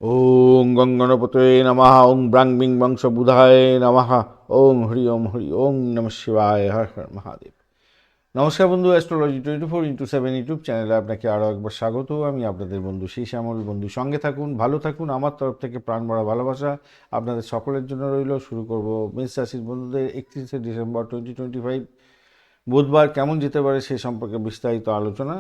ওং গঙ্গণপতে নমঃ ওং ব্রাং বিং বংশ বুধায় নমঃ ওং হরি ওং নমঃ শিবায় হর হর মহাদেব। নমস্কার বন্ধু, অ্যাস্ট্রোলজি 24x7 ইউটিউব চ্যানেলে আপনাকে আরও একবার স্বাগত। আমি আপনাদের বন্ধু সেই শ্যামল। বন্ধু সঙ্গে থাকুন, ভালো থাকুন, আমার তরফ থেকে প্রাণ ভরা ভালোবাসা আপনাদের সকলের জন্য রইল। শুরু করব মেষ রাশির বন্ধুদের 31শে ডিসেম্বর 2025 বুধবার কেমন যেতে পারে সে সম্পর্কে বিস্তারিত আলোচনা।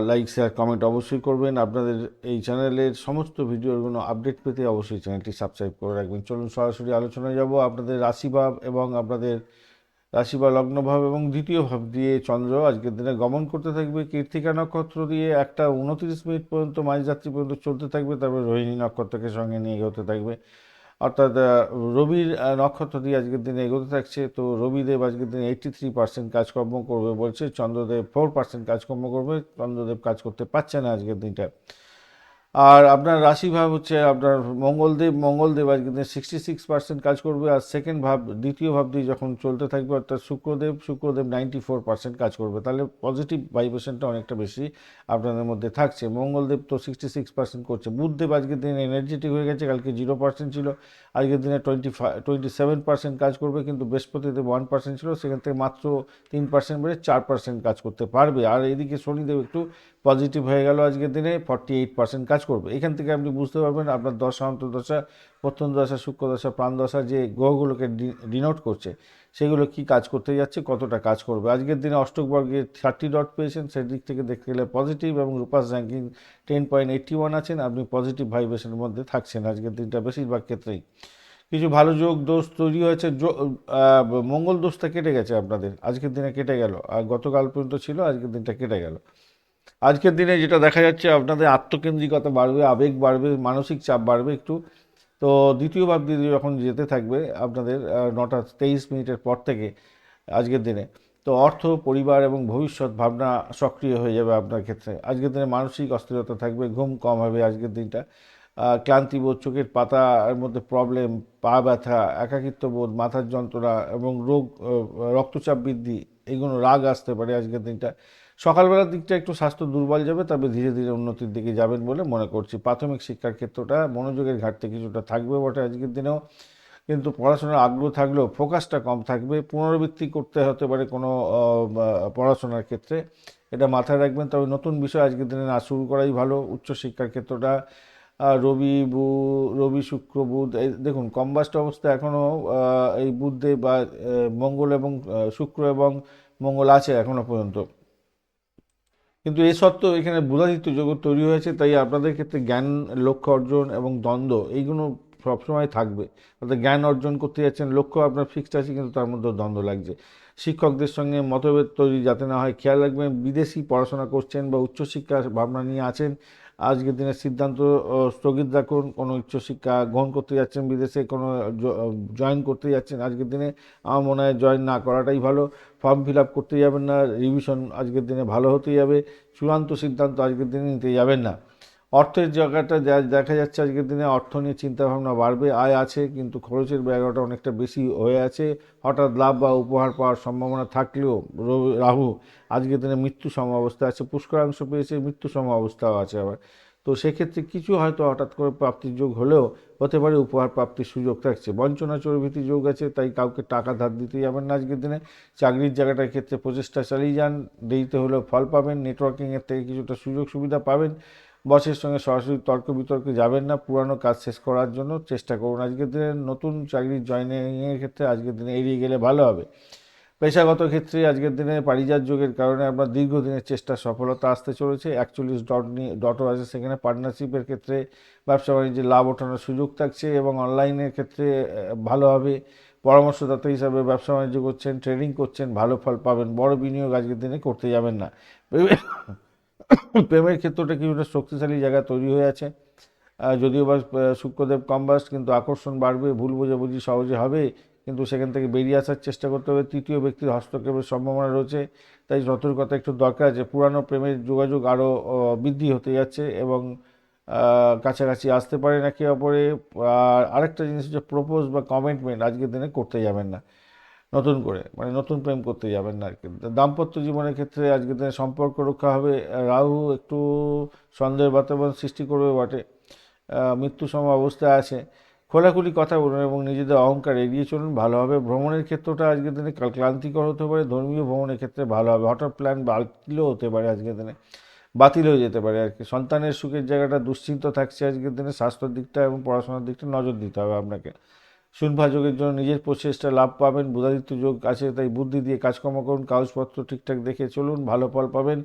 লাইক শেয়ার কমেন্ট অবশ্যই করবেন। আপনাদের এই চ্যানেলের সমস্ত ভিডিওগুলো আপডেট পেতে অবশ্যই চ্যানেলটি সাবস্ক্রাইব করে রাখবেন। চলুন সরাসরি আলোচনায় যাব। আপনাদের রাশিভাব এবং আপনাদের রাশি বা লগ্নভাব এবং দ্বিতীয় ভাব দিয়ে চন্দ্র আজকের দিনে গমন করতে থাকবে। কৃত্তিকা নক্ষত্র দিয়ে 1:29 পর্যন্ত মাঝরাত্রি পর্যন্ত চলতে থাকবে, তারপরে রোহিণী নক্ষত্রকে সঙ্গে নিয়ে এগোতে থাকবে। অর্থাৎ রবির নক্ষত্র দিয়ে আজকের দিনে এগোতে থাকছে। তো রবিদেব আজকের দিনে 83% কাজকর্ম করবে বলছে, চন্দ্রদেব 4% কাজকর্ম করবে। চন্দ্রদেব কাজ করতে পারছে না আজকের দিনটা। আর আপনার রাশি ভাব হচ্ছে আপনার মঙ্গলদেব আজকের দিনে 66% কাজ করবে। আর সেকেন্ড ভাব, দ্বিতীয় ভাব দিয়ে যখন চলতে থাকবে অর্থাৎ শুক্রদেব 94% কাজ করবে। তাহলে পজিটিভ ভাইব্রেশনটা অনেকটা বেশি আপনাদের মধ্যে থাকছে। মঙ্গলদেব তো 66% করছে। বুধদেব আজকের দিনে এনার্জেটিক হয়ে গেছে, কালকে 0% ছিল, আজকের দিনে 27% কাজ করবে। কিন্তু বৃহস্পতিদেব 1% ছিল, সেখান থেকে মাত্র 3% বেড়ে 4% কাজ করতে পারবে। আর এদিকে শনিদেব একটু পজিটিভ হয়ে গেল, আজকের দিনে 48% কাজ করবে। এখান থেকে আপনি বুঝতে পারবেন আপনার দশা, অন্তর্দশা, প্রত্যন্তদশা, শুক্রদশা, প্রাণদশা যে গ্রহগুলোকে ডিনোট করছে সেগুলো কি কাজ করতে যাচ্ছে, কতটা কাজ করবে। আজকের দিনে অষ্টক বর্গে 30 ডট পেয়েছেন, সেদিক থেকে দেখতে গেলে পজিটিভ, এবং রূপাস র্যাঙ্কিং 10.81 আছেন। আপনি পজিটিভ ভাইব্রেশনের মধ্যে থাকছেন আজকের দিনটা বেশিরভাগ ক্ষেত্রেই। কিছু ভালো যোগ দোষ তৈরি হয়েছে। মঙ্গল দোষটা কেটে গেছে আপনাদের, আজকের দিনে কেটে গেল। আর গতকাল পর্যন্ত ছিল, আজকের দিনটা কেটে গেল। আজকের দিনে যেটা দেখা যাচ্ছে আপনাদের আত্মকেন্দ্রিকতা বাড়বে, আবেগ বাড়বে, মানসিক চাপ বাড়বে একটু। তো দ্বিতীয় ভাব দিয়ে যখন যেতে থাকবে আপনাদের 9:23 পর থেকে আজকের দিনে, তো অর্থ, পরিবার এবং ভবিষ্যৎ ভাবনা সক্রিয় হয়ে যাবে আপনার ক্ষেত্রে। আজকের দিনে মানসিক অস্থিরতা থাকবে, ঘুম কম হবে আজকের দিনটা। ক্লান্তিবোধ, চোখের পাতার মধ্যে প্রবলেম, পা ব্যথা, একাকিত্ব বোধ, মাথার যন্ত্রণা এবং রোগ, রক্তচাপ বৃদ্ধি, এগুলো রাগ আসতে পারে আজকের দিনটা। সকালবেলার দিকটা একটু স্বাস্থ্য দুর্বল যাবে, তবে ধীরে ধীরে উন্নতির দিকে যাবেন বলে মনে করছি। প্রাথমিক শিক্ষার ক্ষেত্রটা মনোযোগের ঘাটতি কিছুটা থাকবে বটে আজকের দিনেও, কিন্তু পড়াশোনার আগ্রহ থাকলেও ফোকাসটা কম থাকবে। পুনরাবৃত্তি করতে হতে পারে কোনো পড়াশোনার ক্ষেত্রে, এটা মাথায় রাখবেন। তবে নতুন বিষয় আজকের দিনে না শুরু করাই ভালো। উচ্চশিক্ষার ক্ষেত্রটা রবি শুক্র বুধ, এই দেখুন কম্বাস্ট অবস্থা এখনও এই বুধে বা মঙ্গল এবং শুক্র এবং মঙ্গল আছে এখনও পর্যন্ত। কিন্তু এ সত্ত্বেও এখানে বুধাদিত্য জগৎ তৈরি হয়েছে, তাই আপনাদের ক্ষেত্রে জ্ঞান, লক্ষ্য অর্জন এবং দ্বন্দ্ব এইগুলো সবসময় থাকবে। অর্থাৎ জ্ঞান অর্জন করতে যাচ্ছেন, লক্ষ্য আপনার ফিক্সড আছে, কিন্তু তার মধ্যে দ্বন্দ্ব লাগছে। শিক্ষকদের সঙ্গে মতভেদ তৈরি যাতে না হয় খেয়াল রাখবেন। বিদেশি পড়াশোনা করছেন বা উচ্চশিক্ষার ভাবনা নিয়ে আছেন, আজকের দিনের সিদ্ধান্ত স্থগিত রাখুন। কোনো উচ্চশিক্ষা গ্রহণ করতে যাচ্ছেন, বিদেশে কোনো জয়েন করতে যাচ্ছেন, আজকের দিনে আমার মনে হয় জয়েন না করাটাই ভালো। ফর্ম ফিল আপ করতে যাবেন না, রিভিশন আজকের দিনে ভালো হতে যাবে। চূড়ান্ত সিদ্ধান্ত আজকের দিনে নিতে যাবেন না। অর্থের জায়গাটা যা দেখা যাচ্ছে আজকের দিনে, অর্থ নিয়ে চিন্তাভাবনা বাড়বে। আয় আছে কিন্তু খরচের জায়গাটা অনেকটা বেশি হয়ে আছে। হঠাৎ লাভ বা উপহার পাওয়ার সম্ভাবনা থাকলেও রাহু আজকের দিনে মৃত্যু সম অবস্থা আছে। পুষ্করাংশ পেয়েছে, মৃত্যু সম অবস্থাও আছে আবার। তো সেক্ষেত্রে কিছু হয়তো হঠাৎ করে প্রাপ্তির যোগ হলেও হতে পারে উপহার প্রাপ্তির সুযোগ থাকছে। বঞ্চনা চর্বিতি যোগ আছে, তাই কাউকে টাকা ধার দিতে যাবেন না আজকের দিনে। চাকরির জায়গাটার ক্ষেত্রে প্রচেষ্টা চালিয়ে যান, দেরিতে হলেও ফল পাবেন। নেটওয়ার্কিংয়ের থেকে কিছুটা সুযোগ সুবিধা পাবেন। বসের সঙ্গে সরাসরি তর্ক বিতর্কে যাবেন না, পুরানো কাজ শেষ করার জন্য চেষ্টা করুন। আজকের দিনে নতুন চাকরির জয়েনিংয়ের ক্ষেত্রে আজকের দিনে এড়িয়ে গেলে ভালো হবে। পেশাগত ক্ষেত্রে আজকের দিনে পারিজাত যোগের কারণে আপনার দীর্ঘদিনের চেষ্টা সফলতা আসতে চলেছে। 41 ডটও আছে সেখানে। পার্টনারশিপের ক্ষেত্রে ব্যবসা বাণিজ্যে লাভ ওঠানোর সুযোগ থাকছে, এবং অনলাইনের ক্ষেত্রে ভালো হবে। পরামর্শদাতা হিসাবে ব্যবসা বাণিজ্য করছেন, ট্রেডিং করছেন, ভালো ফল পাবেন। বড় বিনিয়োগ আজকের দিনে করতে যাবেন না। প্রেমের ক্ষেত্রটা কিছুটা শক্তিশালী জায়গা তৈরি হয়ে আছে। যদিও বা শুক্রদেব কম্বাস্ট, কিন্তু আকর্ষণ বাড়বে, ভুল বোঝাবুঝি সহজে হবে, কিন্তু সেখান থেকে বেরিয়ে আসার চেষ্টা করতে হবে। তৃতীয় ব্যক্তির হস্তক্ষেপের সম্ভাবনা রয়েছে, তাই সতর্কতা একটু দরকার। যে পুরানো প্রেমের যোগাযোগ আরও বৃদ্ধি হতে যাচ্ছে, এবং কাছাকাছি আসতে পারেন একে অপরে। আর আরেকটা জিনিস হচ্ছে প্রপোজ বা কমিটমেন্ট আজকের দিনে করতে যাবেন না নতুন করে, মানে নতুন প্রেম করতে যাবেন না আর কি। দাম্পত্য জীবনের ক্ষেত্রে আজকের দিনে সম্পর্ক রক্ষা হবে। রাহু একটু সন্দেহের বাতাবরণ সৃষ্টি করবে বটে। মৃত্যুসম অবস্থায় আছে। খোলাখুলি কথা বলুন এবং নিজেদের অহংকার এড়িয়ে চলুন, ভালো হবে। ভ্রমণের ক্ষেত্রটা আজকের দিনে ক্লান্তিকর হতে পারে, ধর্মীয় ভ্রমণের ক্ষেত্রে ভালো হবে। হঠাৎ প্ল্যান বাতিলও হতে পারে আজকের দিনে, বাতিল হয়ে যেতে পারে আর কি। সন্তানের সুখের জায়গাটা দুশ্চিন্ত থাকছে আজকের দিনে। স্বাস্থ্যের দিকটা এবং পড়াশোনার দিকটা নজর দিতে হবে আপনাকে। শুনভা যোগের জন্য নিজের প্রচেষ্টা লাভ পাবেন। বুধাদিত্য যোগ আছে, তাই বুদ্ধি দিয়ে কাজকর্ম করুন, কাগজপত্র ঠিকঠাক দেখে চলুন, ভালো ফল পাবেন।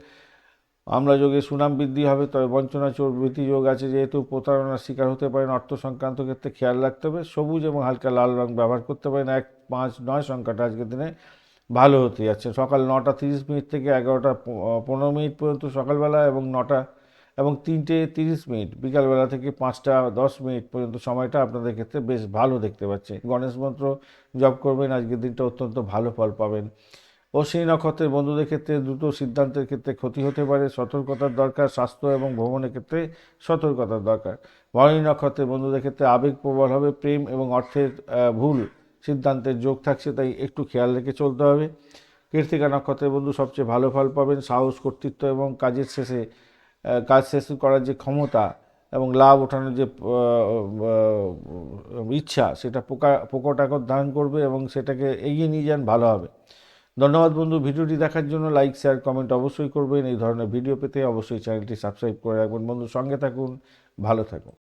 আমলা যোগে সুনাম বৃদ্ধি হবে, তবে বঞ্চনা চোর বৃদ্ধি যোগ আছে, যেহেতু প্রতারণার শিকার হতে পারেন। অর্থ সংক্রান্ত ক্ষেত্রে খেয়াল রাখতে হবে। সবুজ এবং হালকা লাল রং ব্যবহার করতে পারেন। 1, 5, 9 সংখ্যাটা আজকের দিনে ভালো হতে যাচ্ছে। সকাল 9:30 থেকে 11:15 পর্যন্ত সকালবেলা, এবং 3:30 বিকালবেলা থেকে 5:10 পর্যন্ত সময়টা আপনাদের ক্ষেত্রে বেশ ভালো দেখতে পাচ্ছি। গণেশ মন্ত্র জপ করবেন, আজকের দিনটা অত্যন্ত ভালো ফল পাবেন। অশ্বিনী নক্ষত্রের বন্ধুদের ক্ষেত্রে দ্রুত সিদ্ধান্তের ক্ষেত্রে ক্ষতি হতে পারে, সতর্কতার দরকার। স্বাস্থ্য এবং ভ্রমণের ক্ষেত্রে সতর্কতার দরকার। ভরণী নক্ষত্রের বন্ধুদের ক্ষেত্রে আবেগ প্রবল হবে, প্রেম এবং অর্থের ভুল সিদ্ধান্তের যোগ থাকছে, তাই একটু খেয়াল রেখে চলতে হবে। কৃত্তিকা নক্ষত্রের বন্ধু সবচেয়ে ভালো ফল পাবেন। সাহস, কর্তৃত্ব এবং কাজ শেষ করার যে ক্ষমতা এবং লাভ ওঠানোর যে ইচ্ছা, সেটা প্রকট আকার ধারণ করবে এবং সেটাকে এগিয়ে নিয়ে যান, ভালো হবে। ধন্যবাদ বন্ধু, ভিডিওটি দেখার জন্য। লাইক, শেয়ার, কমেন্ট অবশ্যই করবেন। এই ধরনের ভিডিও পেতে অবশ্যই চ্যানেলটি সাবস্ক্রাইব করে রাখবেন। বন্ধু, সঙ্গে থাকুন, ভালো থাকুন।